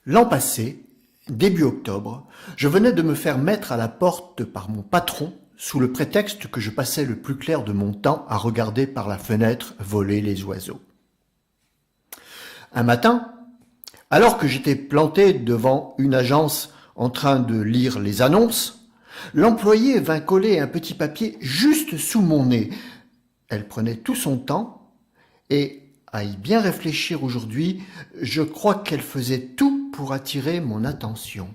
L'an passé, début octobre, je venais de me faire mettre à la porte par mon patron sous le prétexte que je passais le plus clair de mon temps à regarder par la fenêtre voler les oiseaux. Un matin, alors que j'étais planté devant une agence en train de lire les annonces, l'employé vint coller un petit papier juste sous mon nez. Elle prenait tout son temps et, à y bien réfléchir aujourd'hui, je crois qu'elle faisait tout pour attirer mon attention.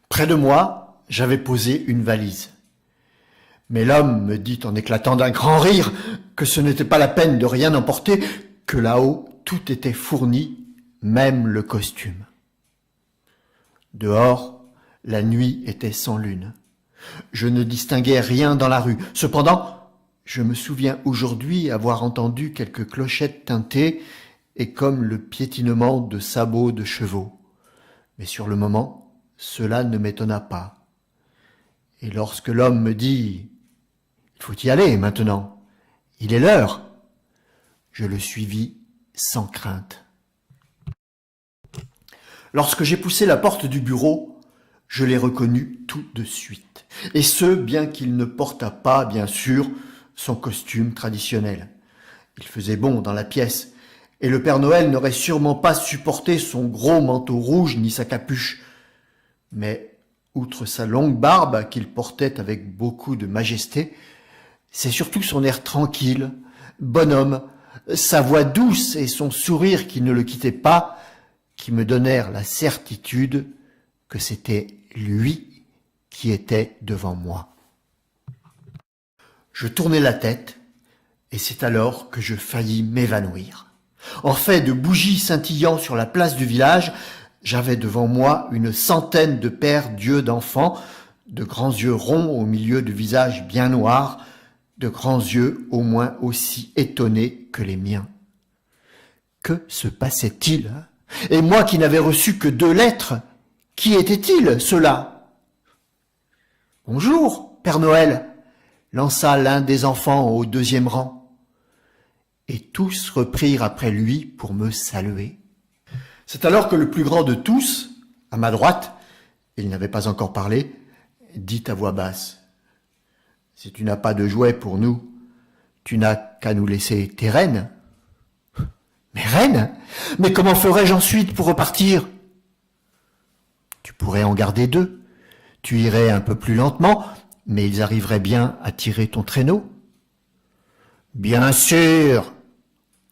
Près de moi, j'avais posé une valise. Mais l'homme me dit en éclatant d'un grand rire que ce n'était pas la peine de rien emporter, que là-haut, tout était fourni, même le costume. Dehors, la nuit était sans lune. Je ne distinguais rien dans la rue. Cependant, je me souviens aujourd'hui avoir entendu quelques clochettes tintées et comme le piétinement de sabots de chevaux. Mais sur le moment, cela ne m'étonna pas. Et lorsque l'homme me dit « Il faut y aller maintenant, il est l'heure », je le suivis sans crainte. Lorsque j'ai poussé la porte du bureau, je l'ai reconnu tout de suite. Et ce, bien qu'il ne portât pas, bien sûr, son costume traditionnel. Il faisait bon dans la pièce, et le Père Noël n'aurait sûrement pas supporté son gros manteau rouge ni sa capuche. Mais, outre sa longue barbe qu'il portait avec beaucoup de majesté, c'est surtout son air tranquille, bonhomme, sa voix douce et son sourire qui ne le quittait pas, qui me donnèrent la certitude que c'était lui qui était devant moi. Je tournai la tête, et c'est alors que je faillis m'évanouir. En fait de bougies scintillant sur la place du village, j'avais devant moi une centaine de pères d'yeux d'enfants, de grands yeux ronds au milieu de visages bien noirs, de grands yeux au moins aussi étonnés que les miens. Que se passait-il? Et moi qui n'avais reçu que 2 lettres, qui étaient-ils, ceux-là? « Bonjour, Père Noël !» lança l'un des enfants au 2e rang. Et tous reprirent après lui pour me saluer. C'est alors que le plus grand de tous, à ma droite, il n'avait pas encore parlé, dit à voix basse « Si tu n'as pas de jouets pour nous, tu n'as qu'à nous laisser tes rennes. » « Mes rennes? Mais comment ferais-je ensuite pour repartir? » ?»« Tu pourrais en garder 2. Tu irais un peu plus lentement, mais ils arriveraient bien à tirer ton traîneau. »« Bien sûr !»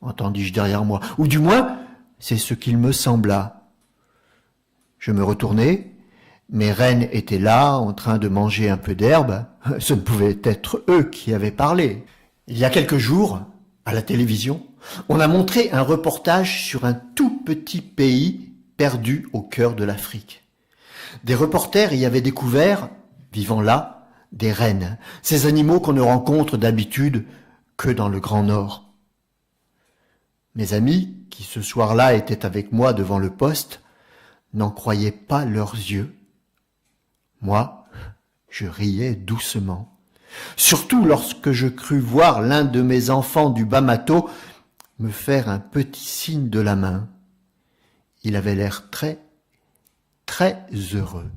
entendis-je derrière moi, ou du moins, c'est ce qu'il me sembla. Je me retournai, mes rennes étaient là, en train de manger un peu d'herbe. Ce ne pouvait être eux qui avaient parlé. Il y a quelques jours, à la télévision, on a montré un reportage sur un tout petit pays perdu au cœur de l'Afrique. Des reporters y avaient découvert, vivant là, des rennes, ces animaux qu'on ne rencontre d'habitude que dans le Grand Nord. Mes amis, qui ce soir-là étaient avec moi devant le poste, n'en croyaient pas leurs yeux. Moi, je riais doucement. Surtout lorsque je crus voir l'un de mes enfants du Bamato me faire un petit signe de la main. Il avait l'air très, très heureux.